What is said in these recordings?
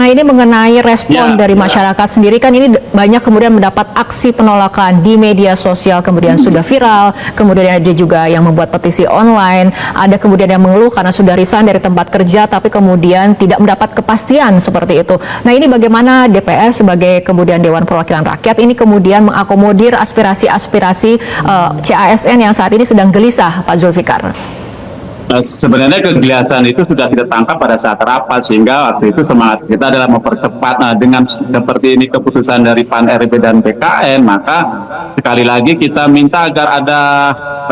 Nah, ini mengenai respon dari masyarakat sendiri, kan ini banyak kemudian mendapat aksi penolakan di media sosial, kemudian sudah viral, kemudian ada juga yang membuat petisi online, ada kemudian yang mengeluh karena sudah resign dari tempat kerja tapi kemudian tidak mendapat kepastian seperti itu. Nah, ini bagaimana DPR sebagai kemudian Dewan Perwakilan Rakyat ini kemudian mengakomodir aspirasi-aspirasi CASN yang saat ini sedang gelisah, Pak Zulfikar? Sebenarnya kegelisahan itu sudah kita tangkap pada saat rapat, sehingga waktu itu semangat kita adalah mempercepat. Dengan seperti ini keputusan dari PAN RB dan PKN, maka sekali lagi kita minta agar ada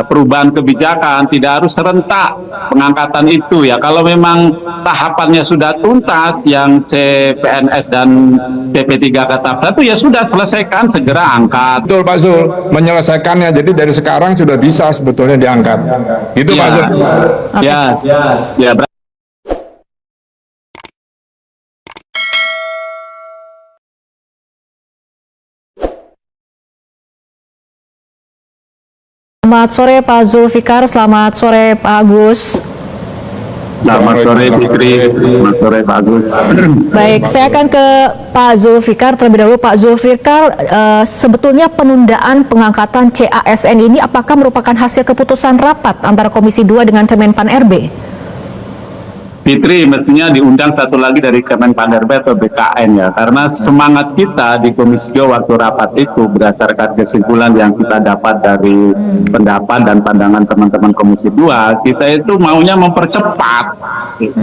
perubahan kebijakan, tidak harus serentak pengangkatan itu ya. Kalau memang tahapannya sudah tuntas, yang CPNS dan CP3K tahap 1 ya sudah selesaikan, segera angkat. Betul Pak Zul, menyelesaikannya, jadi dari sekarang sudah bisa sebetulnya diangkat. Gitu ya, Pak Zul. Okay. Ya. Selamat sore Pak Zulfikar, selamat sore Pak Agus. Selamat sore Fikri, selamat sore Pak Agus. Baik, saya akan ke Pak Zulfikar terlebih dahulu. Pak Zulfikar, sebetulnya penundaan pengangkatan CASN ini apakah merupakan hasil keputusan rapat antara Komisi 2 dengan Kemenpan RB? Fitri, mestinya diundang satu lagi dari Kemenpan RB atau BKN ya, karena semangat kita di Komisi 2 waktu rapat itu berdasarkan kesimpulan yang kita dapat dari pendapat dan pandangan teman-teman Komisi 2, kita itu maunya mempercepat,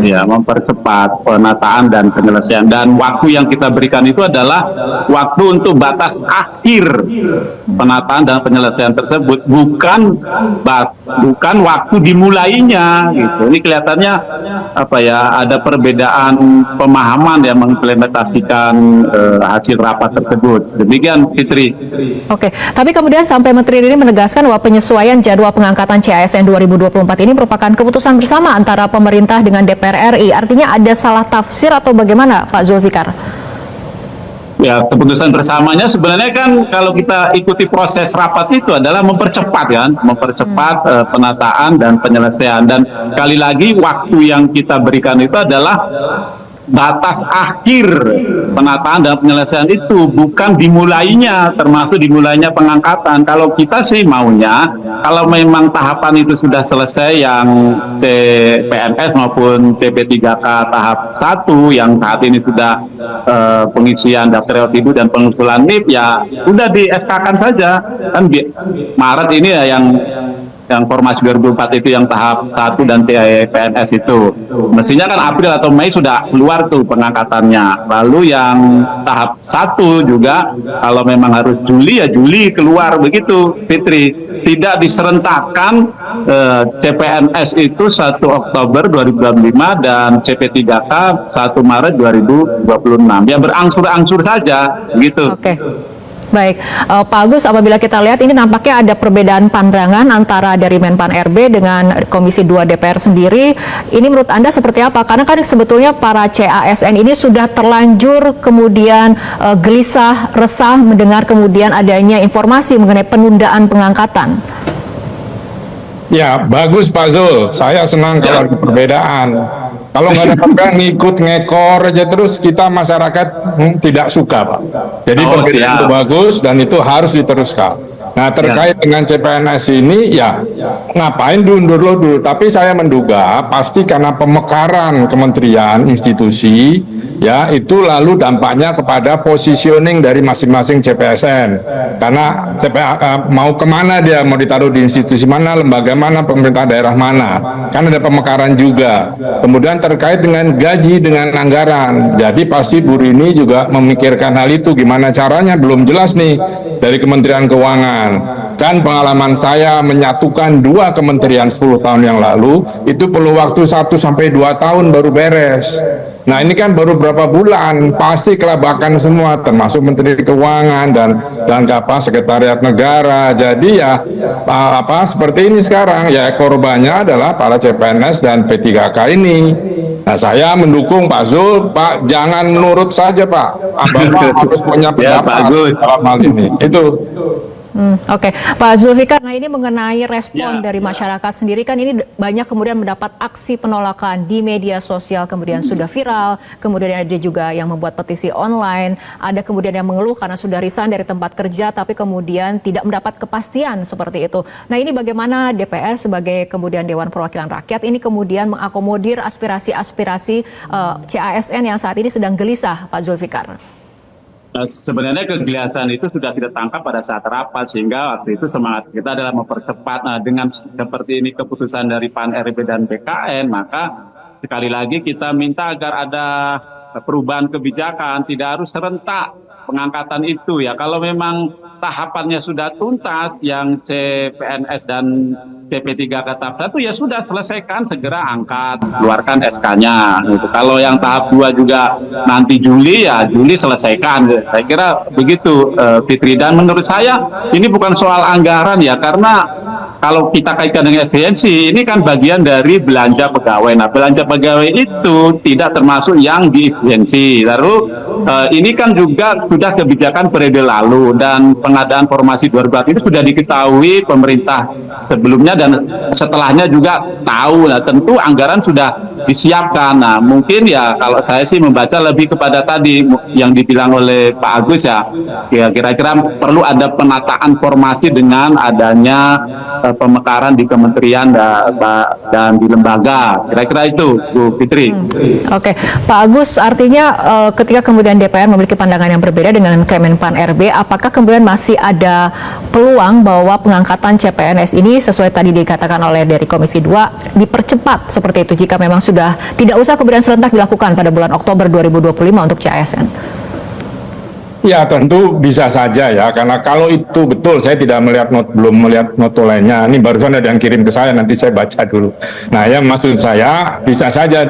ya, mempercepat penataan dan penyelesaian, dan waktu yang kita berikan itu adalah waktu untuk batas akhir penataan dan penyelesaian tersebut, bukan waktu dimulainya gitu. Ini kelihatannya ada perbedaan pemahaman yang mengimplementasikan hasil rapat tersebut. Demikian Fitri. Oke, tapi kemudian sampai Menteri ini menegaskan bahwa penyesuaian jadwal pengangkatan CASN 2024 ini merupakan keputusan bersama antara pemerintah dengan DPR RI. Artinya ada salah tafsir atau bagaimana Pak Zulfikar? Ya, keputusan bersamanya sebenarnya kan kalau kita ikuti proses rapat itu adalah mempercepat penataan dan penyelesaian, dan sekali lagi waktu yang kita berikan itu adalah batas akhir penataan dan penyelesaian itu, bukan dimulainya, termasuk dimulainya pengangkatan. Kalau kita sih maunya, kalau memang tahapan itu sudah selesai, yang CPNS maupun CP3K tahap 1 yang saat ini sudah pengisian daftar ibu dan pengusulan NIP, ya sudah di SK-kan saja. Kan Maret ini ya yang formasi 2004 itu yang tahap 1 dan PNS itu. Mestinya kan April atau Mei sudah keluar tuh pengangkatannya. Lalu yang tahap 1 juga kalau memang harus Juli ya Juli keluar, begitu Fitri. Tidak diserentakkan CPNS itu 1 Oktober 2025 dan CP3K 1 Maret 2026. Ya berangsur-angsur saja gitu. Oke. Baik, Pak Agus, apabila kita lihat ini nampaknya ada perbedaan pandangan antara dari Menpan RB dengan Komisi 2 DPR sendiri. Ini menurut Anda seperti apa? Karena kan sebetulnya para CASN ini sudah terlanjur kemudian gelisah, resah mendengar kemudian adanya informasi mengenai penundaan pengangkatan. Ya, bagus Pak Zul. Saya senang kalau ada perbedaan. Kalau nggak ada perbedaan, ngikut ngekor aja terus, kita masyarakat tidak suka Pak. Jadi perbedaan itu bagus dan itu harus diteruskan. Nah, terkait dengan CPNS ini, ya ngapain diundur dulu? Tapi saya menduga pasti karena pemekaran kementerian, institusi, ya itu lalu dampaknya kepada positioning dari masing-masing CPSN. Karena mau kemana dia, mau ditaruh di institusi mana, lembaga mana, pemerintah daerah mana. Kan ada pemekaran juga. Kemudian terkait dengan gaji, dengan anggaran. Jadi pasti Bu Rini juga memikirkan hal itu, gimana caranya, belum jelas nih dari Kementerian Keuangan. Kan pengalaman saya menyatukan 2 kementerian 10 tahun yang lalu, itu perlu waktu 1 sampai 2 tahun baru beres. Nah ini kan baru berapa bulan, pasti kelabakan semua, termasuk Menteri Keuangan dan Sekretariat Negara. Jadi ya seperti ini sekarang, ya korbannya adalah para CPNS dan P3K ini. Nah saya mendukung Pak Zul, Pak jangan menurut saja Pak, Bapak harus punya pendapat dalam hal ini. Itu. Oke, Pak Zulfikar, nah ini mengenai respon dari masyarakat sendiri kan ini banyak kemudian mendapat aksi penolakan di media sosial, kemudian sudah viral, kemudian ada juga yang membuat petisi online, ada kemudian yang mengeluh karena sudah resign dari tempat kerja tapi kemudian tidak mendapat kepastian seperti itu. Nah ini bagaimana DPR sebagai kemudian Dewan Perwakilan Rakyat ini kemudian mengakomodir aspirasi-aspirasi CASN yang saat ini sedang gelisah, Pak Zulfikar? Sebenarnya kegelisahan itu sudah kita tangkap pada saat rapat, sehingga waktu itu semangat kita adalah mempercepat. Dengan seperti ini keputusan dari PAN RB dan BKN, maka sekali lagi kita minta agar ada perubahan kebijakan, tidak harus serentak pengangkatan itu ya. Kalau memang tahapannya sudah tuntas, yang CPNS dan CP3 ke tahap 1 ya sudah selesaikan, segera angkat, keluarkan SK-nya gitu. Kalau yang tahap 2 juga nanti Juli ya Juli selesaikan. Saya kira begitu, Fitri. Dan menurut saya ini bukan soal anggaran ya, karena kalau kita kaitkan dengan efisiensi, ini kan bagian dari belanja pegawai. Nah, belanja pegawai itu tidak termasuk yang diefisiensi. Lalu ini kan juga sudah kebijakan periode lalu, dan pengadaan formasi 2004 itu sudah diketahui pemerintah sebelumnya dan setelahnya juga tahu. Nah, tentu anggaran sudah disiapkan. Nah, mungkin ya kalau saya sih membaca lebih kepada tadi yang dibilang oleh Pak Agus ya, kira-kira perlu ada penataan formasi dengan adanya pemekaran di kementerian dan di lembaga. Kira-kira itu, Bu Fitri. Oke, Pak Agus, artinya ketika kemudian DPR memiliki pandangan yang berbeda dengan Kemenpan RB, apakah kemudian masih ada peluang bahwa pengangkatan CPNS ini sesuai tadi dikatakan oleh dari Komisi 2 dipercepat seperti itu jika memang sudah tidak usah kemudian serentak dilakukan pada bulan Oktober 2025 untuk CASN? Ya tentu bisa saja ya, karena kalau itu betul, saya tidak melihat belum melihat notulennya. Ini barusan ada yang kirim ke saya, nanti saya baca dulu. Nah ya maksud saya bisa saja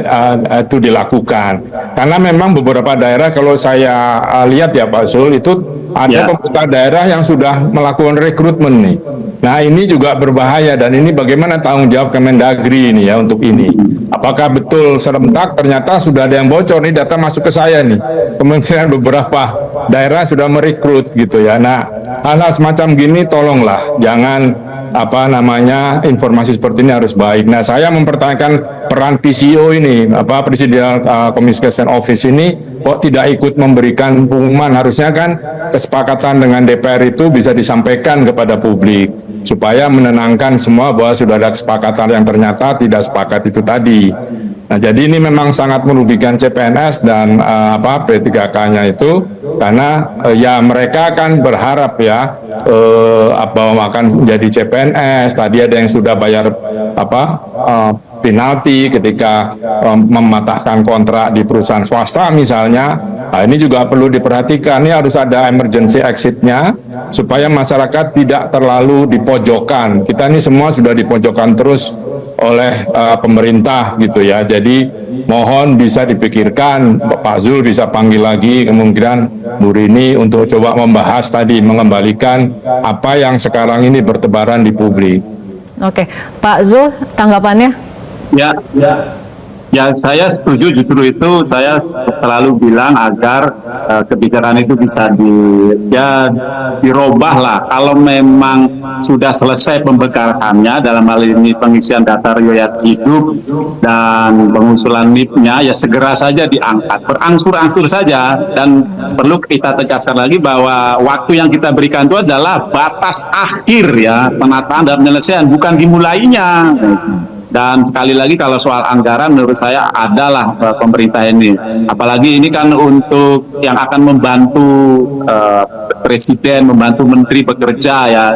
itu dilakukan, karena memang beberapa daerah kalau saya lihat ya Pak Zul, itu ada pemerintah daerah yang sudah melakukan rekrutmen nih. Nah ini juga berbahaya, dan ini bagaimana tanggung jawab Kemendagri ini ya untuk ini. Apakah betul serentak? Ternyata sudah ada yang bocor nih, data masuk ke saya nih. Kementerian beberapa daerah sudah merekrut gitu ya. Nah, hal-hal semacam gini tolonglah jangan informasi seperti ini harus baik. Nah, saya mempertanyakan peran PCO ini, Presidential Communication Office ini kok tidak ikut memberikan pengumuman. Harusnya kan kesepakatan dengan DPR itu bisa disampaikan kepada publik supaya menenangkan semua bahwa sudah ada kesepakatan yang ternyata tidak sepakat itu tadi. Nah, jadi ini memang sangat merugikan CPNS dan P3K-nya itu, karena ya mereka kan berharap ya akan menjadi CPNS. Tadi ada yang sudah bayar penalti ketika mematahkan kontrak di perusahaan swasta misalnya. Nah, ini juga perlu diperhatikan, ini harus ada emergency exit-nya supaya masyarakat tidak terlalu dipojokkan. Kita ini semua sudah dipojokkan terus oleh pemerintah gitu ya. Jadi mohon bisa dipikirkan, Pak Zul bisa panggil lagi kemungkinan Bu Rini untuk coba membahas tadi, mengembalikan apa yang sekarang ini bertebaran di publik. Oke, Pak Zul, tanggapannya? Ya, saya setuju. Justru itu saya selalu bilang agar kebijakan itu bisa dirubah lah. Kalau memang sudah selesai pembekasannya, dalam hal ini pengisian data riwayat hidup dan pengusulan NIP-nya, ya segera saja diangkat, berangsur-angsur saja. Dan perlu kita tegaskan lagi bahwa waktu yang kita berikan itu adalah batas akhir ya penataan dan penyelesaian, bukan dimulainya. Dan sekali lagi kalau soal anggaran menurut saya adalah pemerintah ini. Apalagi ini kan untuk yang akan membantu Presiden, membantu Menteri bekerja ya,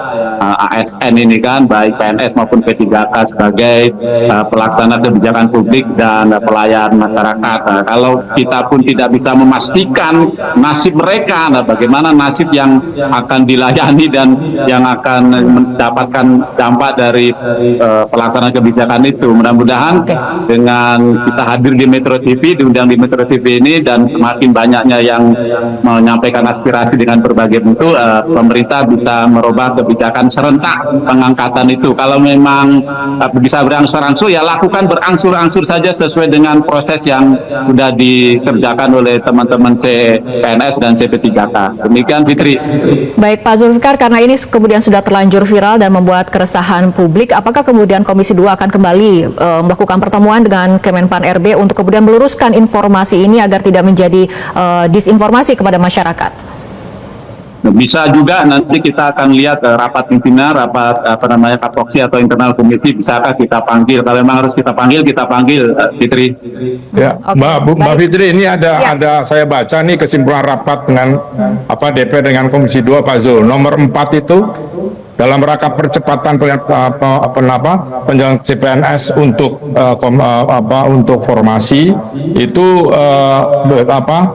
ASN ini kan, baik PNS maupun P3K sebagai pelaksana kebijakan publik dan pelayan masyarakat. Nah, kalau kita pun tidak bisa memastikan nasib mereka, nah bagaimana nasib yang akan dilayani dan yang akan mendapatkan dampak dari pelaksanaan kebijakan itu. Mudah-mudahan dengan kita hadir di Metro TV, diundang di Metro TV ini, dan semakin banyaknya yang menyampaikan aspirasi dengan berbagai bentuk, pemerintah bisa merubah kebijakan serentak pengangkatan itu. Kalau memang bisa berangsur-angsur, ya lakukan berangsur-angsur saja sesuai dengan proses yang sudah dikerjakan oleh teman-teman CPNS dan CP3K. Demikian, Fitri. Baik Pak Zulfikar, karena ini kemudian sudah terlanjur viral dan membuat keresahan publik, apakah kemudian Komisi 2 akan kembali melakukan pertemuan dengan Kemenpan RB untuk kemudian meluruskan informasi ini agar tidak menjadi disinformasi kepada masyarakat? Bisa juga nanti kita akan lihat rapat pimpinan, rapat kapoksi atau internal komisi, bisakah kita panggil? Kalau memang harus kita panggil, Fitri. Ya, Mbak Fitri, ini ada saya baca nih kesimpulan rapat dengan DPR dengan Komisi 2 Pak Zul, nomor 4 itu dalam rangka percepatan penjalangan CPNS untuk untuk formasi itu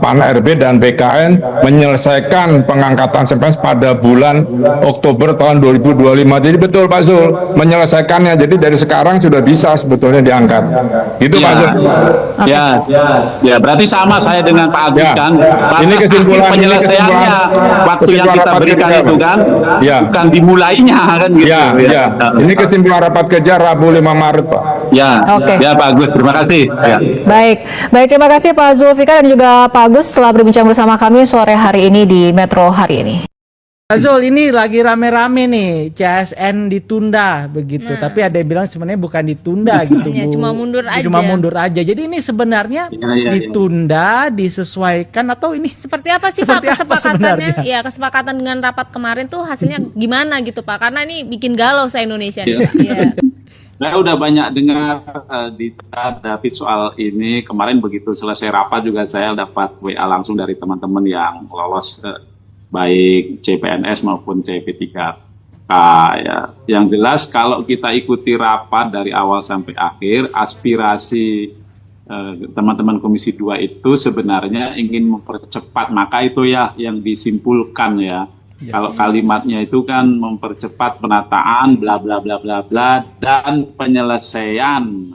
PAN RB dan BKN menyelesaikan pengangkatan CPNS pada bulan Oktober tahun 2025. Jadi betul Pak Zul menyelesaikannya. Jadi dari sekarang sudah bisa sebetulnya diangkat. Itu Pak Zul. Ya, berarti sama saya dengan Pak Agus kan. Ini kesimpulan penyelesaiannya waktu yang kita berikan itu kan, bukan dimulainya kan gitu. Ini kesimpulan rapat kerja Rabu 5 Maret, Pak. Ya Pak Agus, terima kasih. Baik, terima kasih Pak Zulfikar dan juga Pak Agus telah berbincang bersama kami sore hari ini di Metro hari ini. Zul, ini lagi rame-rame nih CSN ditunda begitu, tapi ada yang bilang sebenarnya bukan ditunda gitu, Bu. Cuma mundur aja. Cuma mundur aja. Jadi ini sebenarnya ditunda, disesuaikan, atau ini seperti apa sih Pak kesepakatannya? Ya, kesepakatan dengan rapat kemarin tuh hasilnya gimana gitu Pak? Karena ini bikin galau se-Indonesia nih. Saya udah banyak dengar di David soal ini. Kemarin begitu selesai rapat juga saya dapat WA langsung dari teman-teman yang lolos baik CPNS maupun CP3K. Ya. Yang jelas kalau kita ikuti rapat dari awal sampai akhir, aspirasi teman-teman Komisi 2 itu sebenarnya ingin mempercepat, maka itu ya yang disimpulkan ya. Kalau kalimatnya itu kan mempercepat penataan bla bla bla bla bla dan penyelesaian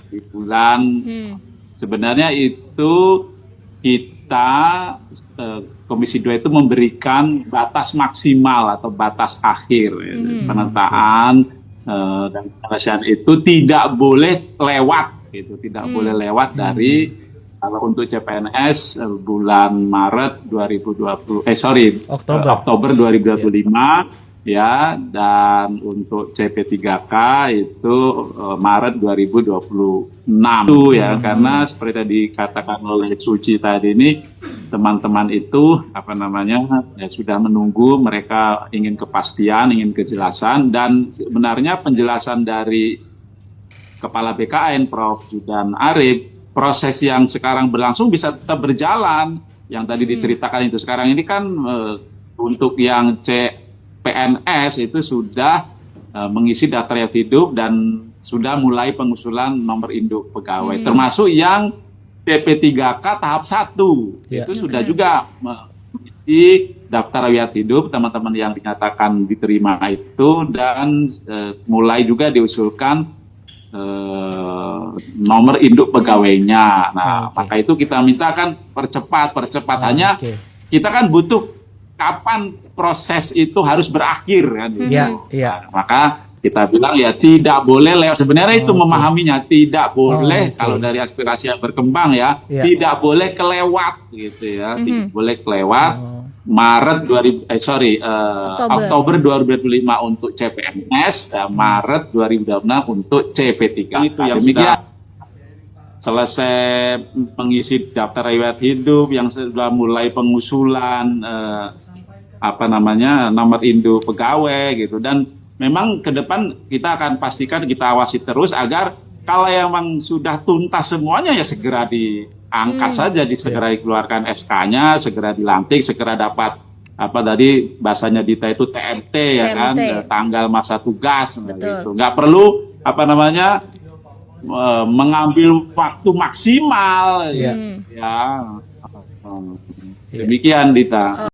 di bulan. Sebenarnya itu kita Komisi 2 itu memberikan batas maksimal atau batas akhir penataan dan penyelesaian itu tidak boleh lewat gitu, tidak boleh lewat dari kalau untuk CPNS bulan Maret 2020 Oktober 2025 ya, dan untuk CP3K itu Maret 2026 ya, karena seperti tadi dikatakan oleh Suci tadi ini, teman-teman itu ya sudah menunggu, mereka ingin kepastian, ingin kejelasan, dan sebenarnya penjelasan dari Kepala BKN Prof. Judan Arif, proses yang sekarang berlangsung bisa tetap berjalan. Yang tadi diceritakan itu sekarang ini kan untuk yang PNS itu sudah mengisi daftar riwayat hidup dan sudah mulai pengusulan nomor induk pegawai, termasuk yang CP3K tahap 1 itu sudah juga mengisi daftar riwayat hidup teman-teman yang dinyatakan diterima itu, dan mulai juga diusulkan nomor induk pegawainya. Nah, maka itu kita minta kan percepatannya. Kita kan butuh kapan proses itu harus berakhir kan. Nah, maka kita bilang ya tidak boleh lewat. Sebenarnya itu memahaminya tidak boleh kalau dari aspirasi yang berkembang ya, tidak boleh kelewat gitu ya, tidak boleh kelewat. Oktober 2025 untuk CPNS, Maret 2026 untuk CP3. Itu yang demikian. Selesai mengisi daftar riwayat hidup, yang sudah mulai pengusulan nomor induk pegawai gitu, dan memang ke depan kita akan pastikan, kita awasi terus agar kalau yang sudah tuntas semuanya ya segera diangkat saja, segera dikeluarkan SK-nya, segera dilantik, segera dapat tadi bahasanya Dita itu TMT ya kan, tanggal masa tugas gitu. Nggak perlu mengambil waktu maksimal ya. Demikian Dita.